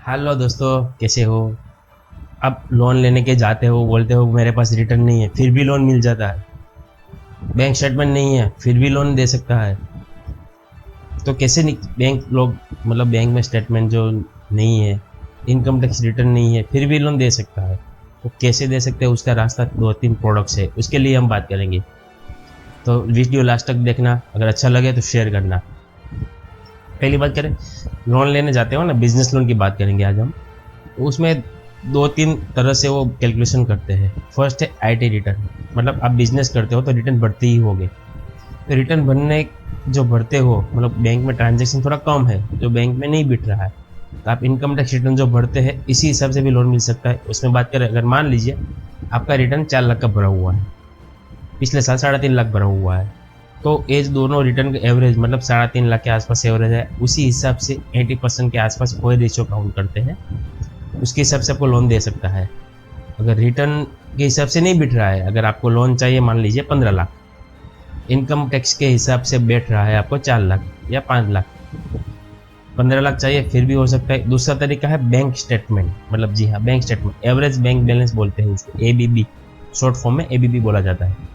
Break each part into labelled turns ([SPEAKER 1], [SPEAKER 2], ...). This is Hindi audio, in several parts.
[SPEAKER 1] हेलो दोस्तों, कैसे हो। अब लोन लेने के जाते हो, बोलते हो मेरे पास रिटर्न नहीं है, फिर भी लोन मिल जाता है। बैंक स्टेटमेंट नहीं है, फिर भी लोन दे सकता है। तो कैसे बैंक लोग, मतलब बैंक में स्टेटमेंट जो नहीं है, इनकम टैक्स रिटर्न नहीं है, फिर भी लोन दे सकता है। तो कैसे दे सकते हैं, उसका रास्ता दो तीन प्रोडक्ट्स है, उसके लिए हम बात करेंगे। तो वीडियो लास्ट तक देखना, अगर अच्छा लगे तो शेयर करना। पहली बात करें, लोन लेने जाते हो ना, बिजनेस लोन की बात करेंगे आज हम। तो उसमें दो तीन तरह से वो कैलकुलेशन करते हैं। फर्स्ट है आईटी रिटर्न, मतलब आप बिजनेस करते हो तो रिटर्न भरते ही होगे। तो रिटर्न भरने जो भरते हो, मतलब बैंक में ट्रांजेक्शन थोड़ा कम है, जो बैंक में नहीं बिठ रहा है, तो आप इनकम टैक्स रिटर्न जो भरते हैं इसी हिसाब से भी लोन मिल सकता है। उसमें बात करें, अगर मान लीजिए आपका रिटर्न 4 लाख का भरा हुआ है, पिछले साल 3.5 लाख भरा हुआ है, तो एज दोनों रिटर्न के एवरेज मतलब 3.5 लाख के आसपास एवरेज है, उसी हिसाब से 80% के आसपास कोई रेशियो काउंट करते हैं, उसके हिसाब से आपको लोन दे सकता है। अगर रिटर्न के हिसाब से नहीं बिठ रहा है, अगर आपको लोन चाहिए मान लीजिए 15 लाख, इनकम टैक्स के हिसाब से बैठ रहा है आपको 4 लाख या 5 लाख, 15 लाख चाहिए फिर भी हो सकता है। दूसरा तरीका है बैंक स्टेटमेंट, मतलब जी हाँ, bank statement, average bank balance बोलते हैं उसको, एबीबी, शॉर्ट फॉर्म में एबीबी बोला जाता है।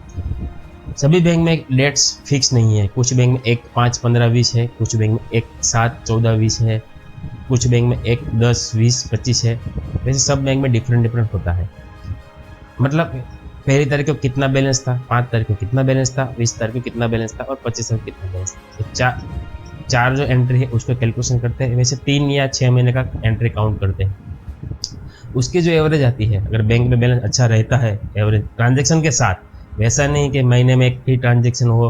[SPEAKER 1] सभी बैंक में डेट्स फिक्स नहीं है, कुछ बैंक में 1, 5, 15, 20 है, कुछ बैंक में 1, 7, 14, 20 है, कुछ बैंक में 1, 10, 20, 25 है। वैसे सब बैंक में डिफरेंट डिफरेंट होता है। मतलब पहली तारीख को कितना बैलेंस था, 5 तारीख को कितना बैलेंस था, 20 तारीख को कितना बैलेंस था, और 25 तारीख को कितना बैलेंस था। तो चार जो एंट्री है उसको कैलकुलेशन करते हैं। वैसे 3 या 6 महीने का एंट्री काउंट करते हैं। उसकी जो एवरेज आती है, अगर बैंक में बैलेंस अच्छा रहता है एवरेज ट्रांजेक्शन के साथ, वैसा नहीं कि महीने में एक ही ट्रांजेक्शन हो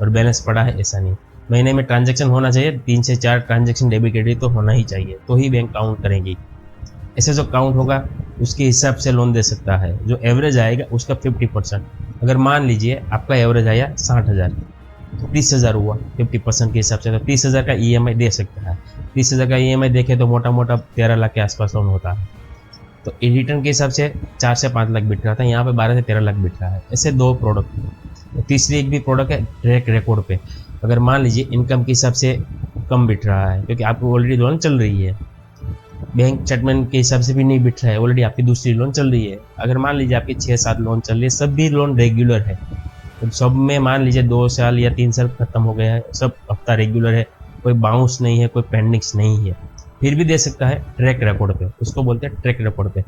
[SPEAKER 1] और बैलेंस पड़ा है, ऐसा नहीं। महीने में ट्रांजेक्शन होना चाहिए, 3 से 4 ट्रांजेक्शन डेबिट क्रेडिट तो होना ही चाहिए, तो ही बैंक काउंट करेंगी। ऐसे जो काउंट होगा उसके हिसाब से लोन दे सकता है। जो एवरेज आएगा उसका 50%। अगर मान लीजिए आपका एवरेज आया 60,000, तो 30,000 हुआ 50% के हिसाब से, तो 30,000 का ईएमआई दे सकता है। 30,000 का ईएमआई देखे तो मोटा मोटा 13 लाख के आसपास लोन होता है। तो रिटर्न के हिसाब से 4 से 5 लाख बिट रहा था, यहाँ पे 12 से 13 लाख बिट रहा है। ऐसे दो प्रोडक्ट हैं। तो तीसरी एक भी प्रोडक्ट है ट्रैक रिकॉर्ड पे। अगर मान लीजिए इनकम के हिसाब से कम बिट रहा है, क्योंकि आपको ऑलरेडी लोन चल रही है, बैंक स्टेटमेंट के हिसाब से भी नहीं बिठ रहा है, ऑलरेडी आपकी दूसरी लोन चल रही है। अगर मान लीजिए आपकी 6-7 लोन चल रही है, सब भी लोन रेगुलर है, तो सब में मान लीजिए 2 साल या 3 साल खत्म हो गया है, सब हफ्ता रेगुलर है, कोई बाउंस नहीं है, कोई पेंडिंग्स नहीं है, फिर भी दे सकता है ट्रैक रिकॉर्ड पे। उसको बोलते हैं ट्रैक रिकॉर्ड पे।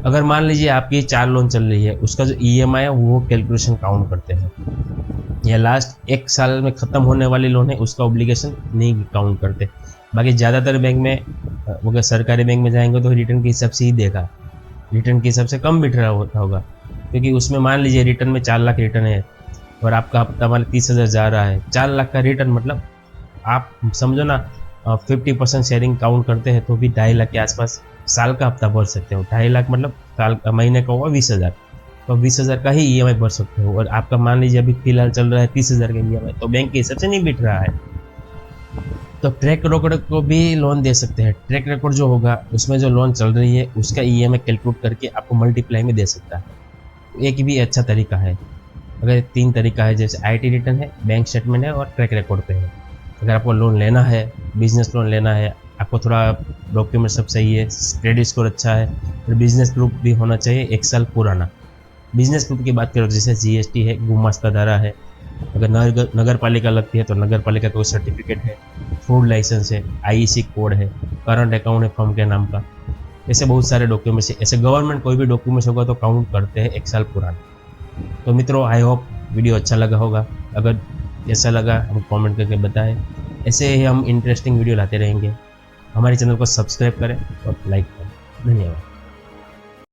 [SPEAKER 1] अगर मान लीजिए आपकी 4 लोन चल रही है, उसका जो ईएमआई है वो कैलकुलेशन काउंट करते हैं, या लास्ट 1 साल में ख़त्म होने वाली लोन है उसका ऑब्लिगेशन नहीं काउंट करते। बाकी ज़्यादातर बैंक में, अगर सरकारी बैंक में जाएंगे तो रिटर्न के हिसाब से ही देगा, रिटर्न के हिसाब से कम बिट रहा होता होगा, क्योंकि उसमें मान लीजिए रिटर्न में 4 लाख रिटर्न है और आपका हफ्ता मान 30,000 जा रहा है, 4 लाख का रिटर्न, मतलब आप समझो ना, 50% शेयरिंग काउंट करते हैं तो भी 2.5 लाख के आसपास साल का हफ्ता भर सकते हो। 2.5 लाख मतलब साल महीने का हुआ 20,000, तो 20,000 का ही ईएमआई भर सकते हो। और आपका मान लीजिए अभी फिलहाल चल रहा है 30,000 का ईएमआई, तो बैंक के हिसाब से नहीं बिट रहा है, तो ट्रैक रिकॉर्ड को भी लोन दे सकते हैं। ट्रैक रिकॉर्ड जो होगा उसमें जो लोन चल रही है उसका ईएमआई कैलकुलेट करके आपको मल्टीप्लाई में दे सकता है। एक भी अच्छा तरीका है। अगर 3 तरीका है, जैसे आईटी रिटर्न है, बैंक स्टेटमेंट है और ट्रैक रिकॉर्ड पे है। अगर आपको लोन लेना है, बिजनेस लोन लेना है, आपको थोड़ा डॉक्यूमेंट सब सही है, क्रेडिट स्कोर अच्छा है, और बिजनेस प्रूफ भी होना चाहिए 1 साल पुराना। बिजनेस प्रूफ की बात करो, जैसे जीएसटी है, गुमास्ता धारा है, अगर नगर पालिका लगती है तो नगर पालिका का सर्टिफिकेट है, फूड लाइसेंस है, आईईसी कोड है, करंट अकाउंट है फर्म के नाम का। ऐसे बहुत सारे डॉक्यूमेंट्स है। ऐसे गवर्नमेंट कोई भी डॉक्यूमेंट्स होगा तो काउंट करते हैं 1 साल पुराना। तो मित्रों, आई होप वीडियो अच्छा लगा होगा। अगर जैसा लगा हम कमेंट करके बताएं। ऐसे ही हम इंटरेस्टिंग वीडियो लाते रहेंगे। हमारे चैनल को सब्सक्राइब करें और लाइक करें। धन्यवाद।